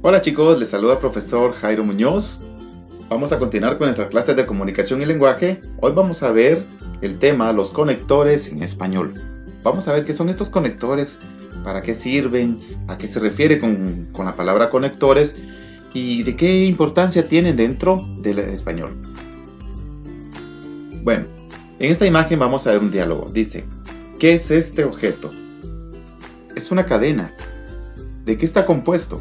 Hola chicos, les saluda el profesor Jairo Muñoz. Vamos a continuar con nuestras clases de comunicación y lenguaje. Hoy vamos a ver el tema los conectores en español. Vamos a ver qué son estos conectores, para qué sirven, a qué se refiere con la palabra conectores y de qué importancia tienen dentro del español. Bueno, en esta imagen vamos a ver un diálogo. Dice, ¿qué es este objeto? Es una cadena. ¿De qué está compuesto?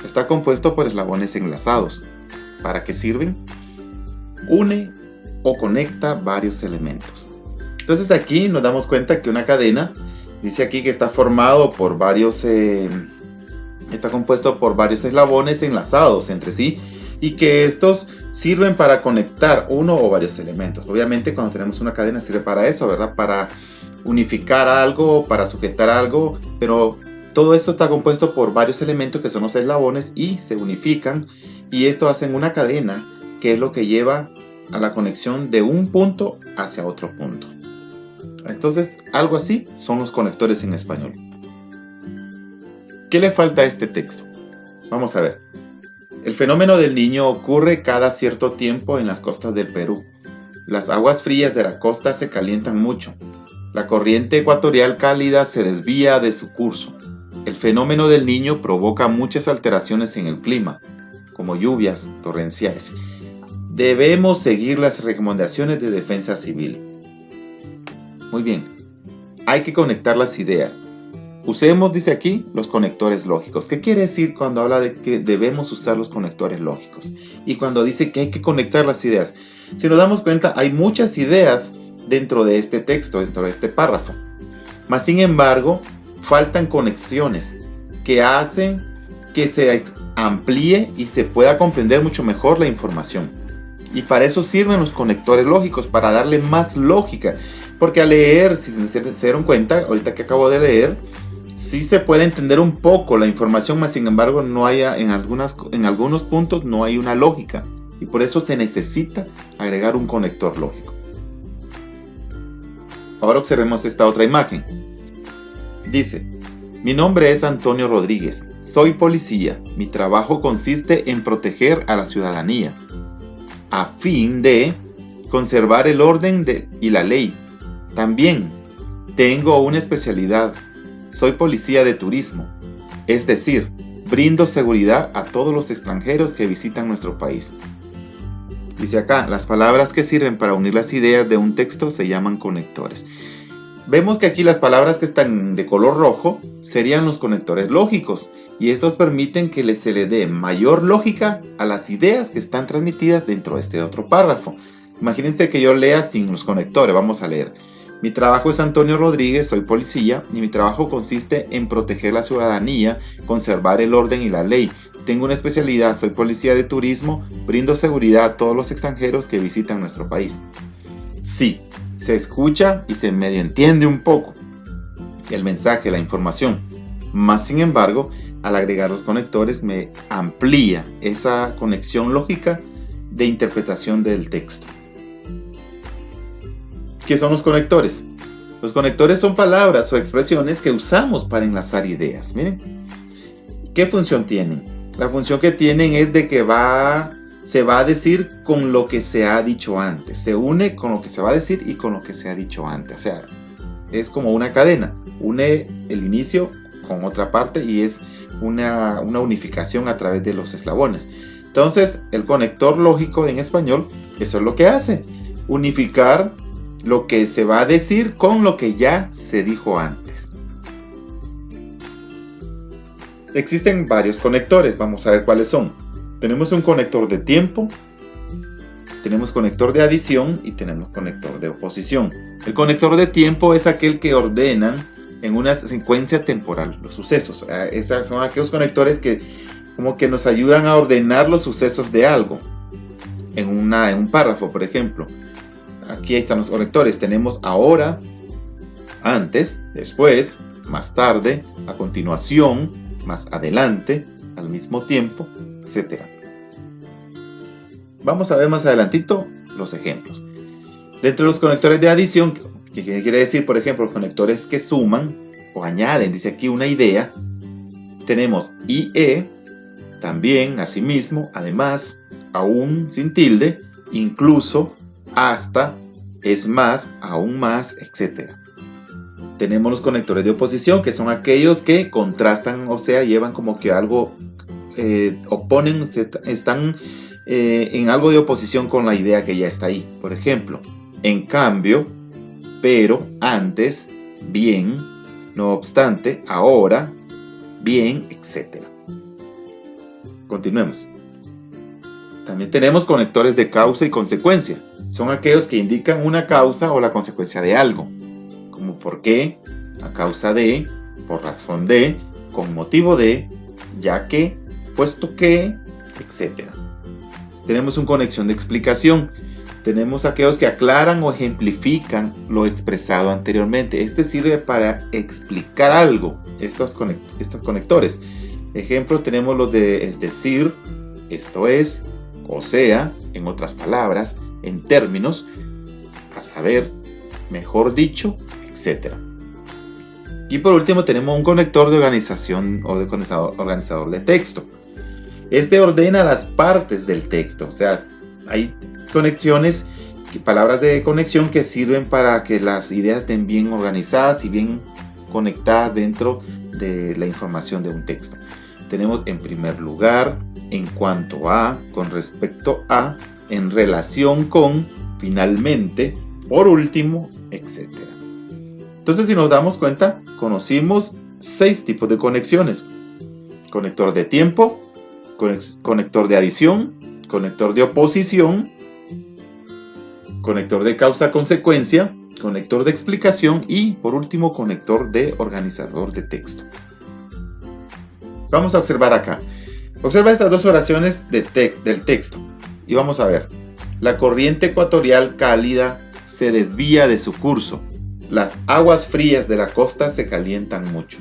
Está compuesto por eslabones enlazados. ¿Para qué sirven? Une o conecta varios elementos. Entonces aquí nos damos cuenta que una cadena, dice aquí que está formado por varios, está compuesto por varios eslabones enlazados entre sí y que estos sirven para conectar uno o varios elementos. Obviamente cuando tenemos una cadena sirve para eso, ¿verdad? Para unificar algo, para sujetar algo, pero todo esto está compuesto por varios elementos que son los eslabones y se unifican y esto hacen una cadena que es lo que lleva a la conexión de un punto hacia otro punto. Entonces, algo así son los conectores en español. ¿Qué le falta a este texto? Vamos a ver. El fenómeno del Niño ocurre cada cierto tiempo en las costas del Perú. Las aguas frías de la costa se calientan mucho. La corriente ecuatorial cálida se desvía de su curso. El fenómeno del Niño provoca muchas alteraciones en el clima, como lluvias torrenciales. Debemos seguir las recomendaciones de defensa civil. Muy bien, hay que conectar las ideas. Usemos, dice aquí, los conectores lógicos. ¿Qué quiere decir cuando habla de que debemos usar los conectores lógicos? Y cuando dice que hay que conectar las ideas. Si nos damos cuenta, hay muchas ideas dentro de este texto, dentro de este párrafo. Mas, sin embargo, faltan conexiones que hacen que se amplíe y se pueda comprender mucho mejor la información. Y para eso sirven los conectores lógicos, para darle más lógica. Porque al leer, si se dieron cuenta, ahorita que acabo de leer, sí se puede entender un poco la información, mas sin embargo no hay, en algunos puntos no hay una lógica. Y por eso se necesita agregar un conector lógico. Ahora observemos esta otra imagen. Dice, mi nombre es Antonio Rodríguez, soy policía, mi trabajo consiste en proteger a la ciudadanía, a fin de conservar el orden y la ley. También tengo una especialidad, soy policía de turismo, es decir, brindo seguridad a todos los extranjeros que visitan nuestro país. Dice acá, las palabras que sirven para unir las ideas de un texto se llaman conectores. Vemos que aquí las palabras que están de color rojo serían los conectores lógicos y estos permiten que se le dé mayor lógica a las ideas que están transmitidas dentro de este otro párrafo. Imagínense que yo lea sin los conectores, vamos a leer. Mi trabajo es Antonio Rodríguez, soy policía y mi trabajo consiste en proteger la ciudadanía, conservar el orden y la ley. Tengo una especialidad, soy policía de turismo, brindo seguridad a todos los extranjeros que visitan nuestro país. Sí, se escucha y se medio entiende un poco el mensaje, la información. Más sin embargo, al agregar los conectores me amplía esa conexión lógica de interpretación del texto. ¿Qué son los conectores? Los conectores son palabras o expresiones que usamos para enlazar ideas. Miren, ¿qué función tienen? La función que tienen es de que se va a decir con lo que se ha dicho antes. Se une con lo que se va a decir y con lo que se ha dicho antes. O sea, es como una cadena. Une el inicio con otra parte y es una unificación a través de los eslabones. Entonces, el conector lógico en español, eso es lo que hace. Unificar lo que se va a decir con lo que ya se dijo antes. Existen varios conectores, vamos a ver cuáles son. Tenemos un conector de tiempo, tenemos conector de adición y tenemos conector de oposición. El conector de tiempo es aquel que ordena en una secuencia temporal los sucesos. Esos son aquellos conectores que como que nos ayudan a ordenar los sucesos de algo. En un párrafo, por ejemplo. Aquí están los conectores. Tenemos ahora, antes, después, más tarde, a continuación, más adelante, al mismo tiempo, etc. Vamos a ver más adelantito los ejemplos. Dentro de los conectores de adición, ¿qué quiere decir? Por ejemplo, los conectores que suman o añaden, dice aquí una idea. Tenemos IE, también, asimismo, además, aún sin tilde, incluso, hasta, es más, aún más, etc. Tenemos los conectores de oposición, que son aquellos que contrastan, o sea, llevan como que algo, oponen, están en algo de oposición con la idea que ya está ahí. Por ejemplo, en cambio, pero, antes, bien, no obstante, ahora, bien, etc. Continuemos. También tenemos conectores de causa y consecuencia. Son aquellos que indican una causa o la consecuencia de algo, como por qué, a causa de, por razón de, con motivo de, ya que, puesto que, etc. Tenemos una conexión de explicación. Tenemos aquellos que aclaran o ejemplifican lo expresado anteriormente. Este sirve para explicar algo, estos conectores. Ejemplo, tenemos los de es decir, esto es, o sea, en otras palabras, en términos, a saber, mejor dicho, etc. Y por último tenemos un conector de organización o de organizador de texto. Este ordena las partes del texto, o sea, hay conexiones, palabras de conexión que sirven para que las ideas estén bien organizadas y bien conectadas dentro de la información de un texto. Tenemos en primer lugar, en cuanto a, con respecto a, en relación con, finalmente, por último, etc. Entonces, si nos damos cuenta, conocimos 6 tipos de conexiones: conector de tiempo, conector de adición, conector de oposición, conector de causa-consecuencia, conector de explicación y, por último, conector de organizador de texto. Vamos a observar acá. Observa estas dos oraciones del texto y vamos a ver. La corriente ecuatorial cálida se desvía de su curso. Las aguas frías de la costa se calientan mucho.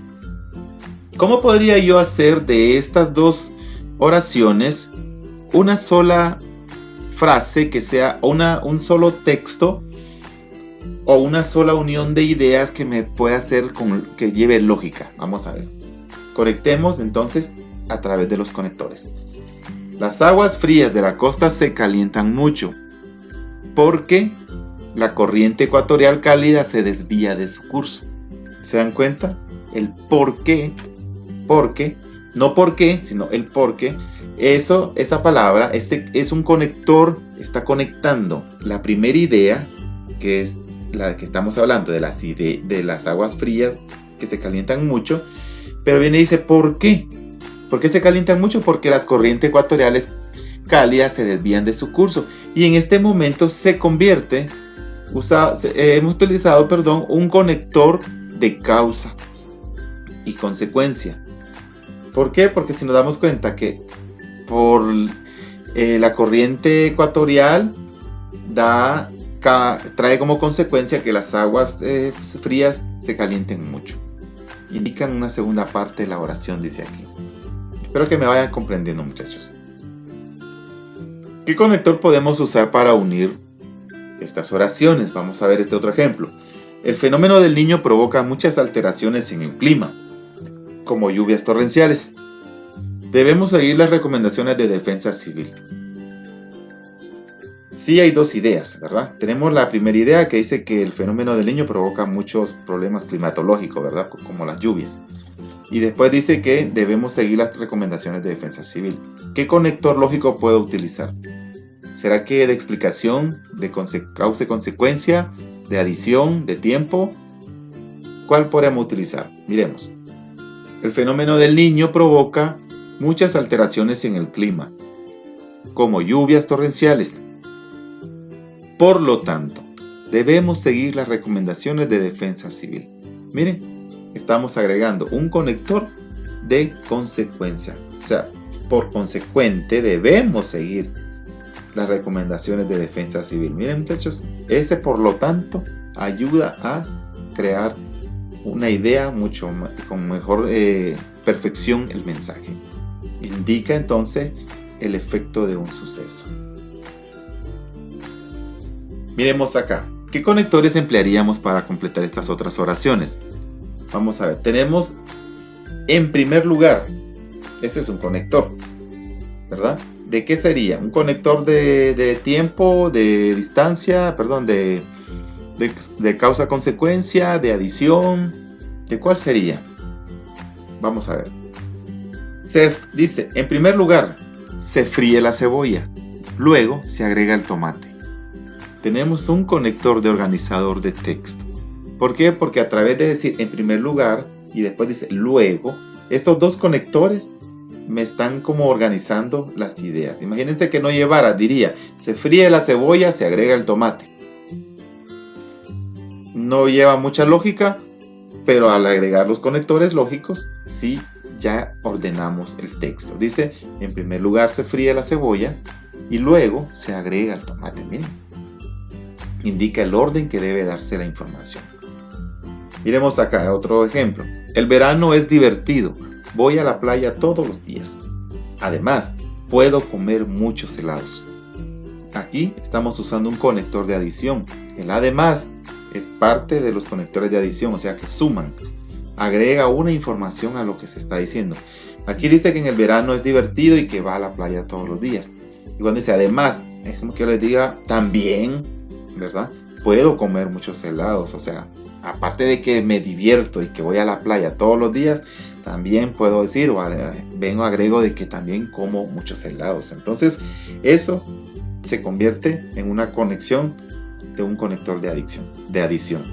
¿Cómo podría yo hacer de estas dos oraciones una sola frase que sea un solo texto o una sola unión de ideas que me pueda hacer que lleve lógica? Vamos a ver. Conectemos entonces a través de los conectores. Las aguas frías de la costa se calientan mucho porque la corriente ecuatorial cálida se desvía de su curso. ¿Se dan cuenta? El por qué, no por qué, sino el por qué. Esa palabra, es un conector, está conectando la primera idea, que es la que estamos hablando, de las aguas frías que se calientan mucho, pero viene y dice, ¿por qué? ¿Por qué se calientan mucho? Porque las corrientes ecuatoriales cálidas se desvían de su curso. Y en este momento se convierte, hemos utilizado, un conector de causa y consecuencia. ¿Por qué? Porque si nos damos cuenta que por la corriente ecuatorial trae como consecuencia que las aguas frías se calienten mucho. Indican una segunda parte de la oración, dice aquí. Espero que me vayan comprendiendo, muchachos. ¿Qué conector podemos usar para unir estas oraciones? Vamos a ver este otro ejemplo. El fenómeno del Niño provoca muchas alteraciones en el clima, como lluvias torrenciales. Debemos seguir las recomendaciones de defensa civil. Sí hay dos ideas, ¿verdad? Tenemos la primera idea que dice que el fenómeno del Niño provoca muchos problemas climatológicos, ¿verdad? Como las lluvias. Y después dice que debemos seguir las recomendaciones de defensa civil. ¿Qué conector lógico puedo utilizar? ¿Será que de explicación, de causa y consecuencia, de adición, de tiempo? ¿Cuál podemos utilizar? Miremos. El fenómeno del Niño provoca muchas alteraciones en el clima, como lluvias torrenciales. Por lo tanto, debemos seguir las recomendaciones de defensa civil. Miren, estamos agregando un conector de consecuencia. O sea, por consecuente, debemos seguir las recomendaciones de defensa civil. Miren, muchachos, ese por lo tanto ayuda a crear una idea mucho con mejor perfección el mensaje. Indica entonces el efecto de un suceso. Miremos acá. ¿Qué conectores emplearíamos para completar estas otras oraciones? Vamos a ver. Tenemos en primer lugar, este es un conector. ¿verdad? ¿De qué sería? ¿Un conector de tiempo, de distancia, perdón, de causa-consecuencia, de adición? ¿De cuál sería? Vamos a ver. Dice, en primer lugar, se fríe la cebolla, luego se agrega el tomate. Tenemos un conector de organizador de texto. ¿Por qué? Porque a través de decir en primer lugar y después dice luego, estos dos conectores me están como organizando las ideas. Imagínense que no llevara, diría, se fríe la cebolla, se agrega el tomate. No lleva mucha lógica, pero al agregar los conectores lógicos, sí ya ordenamos el texto. Dice, en primer lugar se fríe la cebolla y luego se agrega el tomate. Miren, indica el orden que debe darse la información. Miremos acá otro ejemplo. El verano es divertido. Voy a la playa todos los días. Además, puedo comer muchos helados. Aquí estamos usando un conector de adición. El además es parte de los conectores de adición, o sea que suman. Agrega una información a lo que se está diciendo. Aquí dice que en el verano es divertido y que va a la playa todos los días. Y cuando dice además, es como que yo les diga también, ¿verdad? Puedo comer muchos helados, o sea, aparte de que me divierto y que voy a la playa todos los días, también puedo decir, o agrego de que también como muchos helados. Entonces, eso se convierte en una conexión de un conector de adición.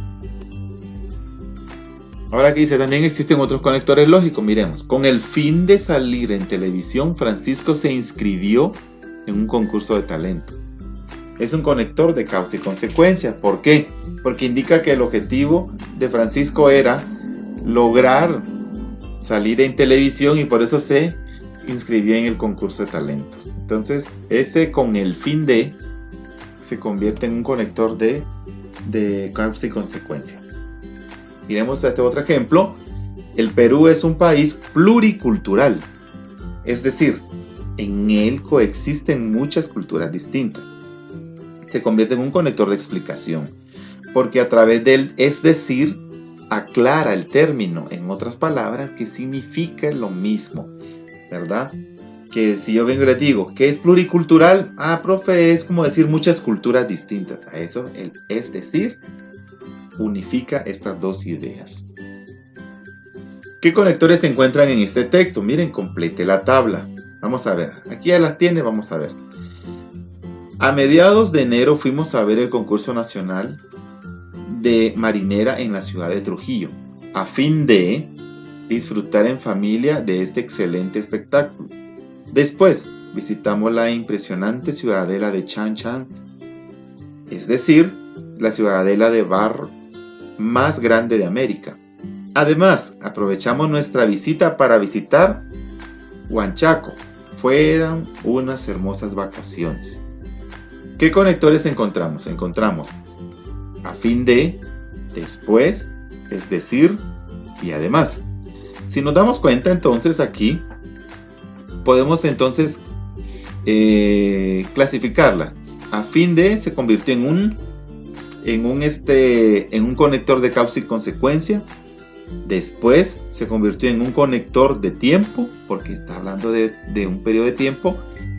Ahora aquí dice, también existen otros conectores lógicos. Miremos, con el fin de salir en televisión, Francisco se inscribió en un concurso de talento. Es un conector de causa y consecuencia. ¿Por qué? Porque indica que el objetivo de Francisco era lograr salir en televisión y por eso se inscribió en el concurso de talentos. Entonces, ese con el fin de se convierte en un conector de causa y consecuencia. Miremos este otro ejemplo. El Perú es un país pluricultural. Es decir, en él coexisten muchas culturas distintas. Se convierte en un conector de explicación, porque a través de él, es decir, aclara el término, en otras palabras, que significa lo mismo, ¿verdad? Que si yo vengo y les digo, ¿qué es pluricultural? Ah, profe, es como decir muchas culturas distintas. A eso, es decir, unifica estas dos ideas. ¿Qué conectores se encuentran en este texto? Miren, complete la tabla. Vamos a ver, aquí ya las tiene, vamos a ver. A mediados de enero fuimos a ver el concurso nacional de marinera en la ciudad de Trujillo, a fin de disfrutar en familia de este excelente espectáculo. Después visitamos la impresionante ciudadela de Chan Chan, es decir, la ciudadela de barro más grande de América. Además, aprovechamos nuestra visita para visitar Huanchaco. Fueron unas hermosas vacaciones. ¿Qué conectores encontramos? Encontramos a fin de, después, es decir, y además. Si nos damos cuenta, entonces aquí podemos entonces clasificarla. A fin de se convirtió en un conector de causa y consecuencia. Después se convirtió en un conector de tiempo, porque está hablando de un periodo de tiempo.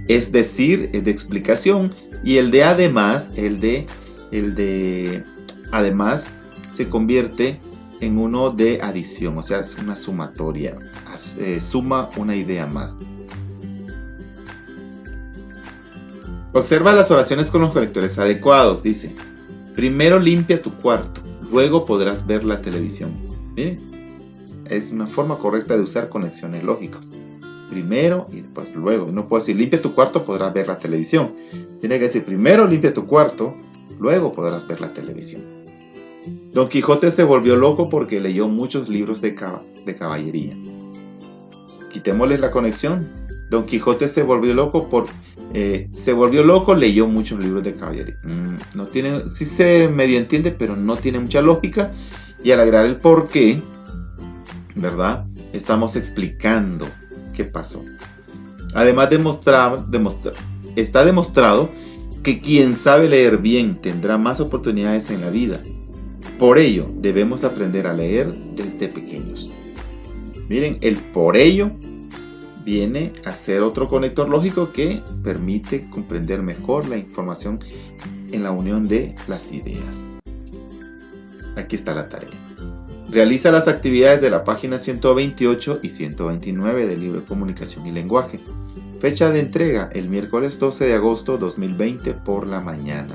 Es decir, es de explicación. Y el de además, el de además se convierte en uno de adición, o sea, es una sumatoria, suma una idea más. Observa las oraciones con los conectores adecuados. Dice, primero limpia tu cuarto, luego podrás ver la televisión. Miren, es una forma correcta de usar conexiones lógicas. Primero y después luego. No puedo decir limpia tu cuarto, podrás ver la televisión. Tiene que decir primero limpia tu cuarto, luego podrás ver la televisión. Don Quijote se volvió loco porque leyó muchos libros de caballería. Quitémosle la conexión. Don Quijote se volvió loco, leyó muchos libros de caballería. No tiene, sí se medio entiende, pero no tiene mucha lógica. Y al agregar el por qué, ¿verdad? Estamos explicando qué pasó. Además, está demostrado que quien sabe leer bien tendrá más oportunidades en la vida. Por ello, debemos aprender a leer desde pequeños. Miren, el por ello viene a ser otro conector lógico que permite comprender mejor la información en la unión de las ideas. Aquí está la tarea. Realiza las actividades de la página 128 y 129 del libro de Comunicación y Lenguaje. Fecha de entrega: el miércoles 12 de agosto 2020 por la mañana.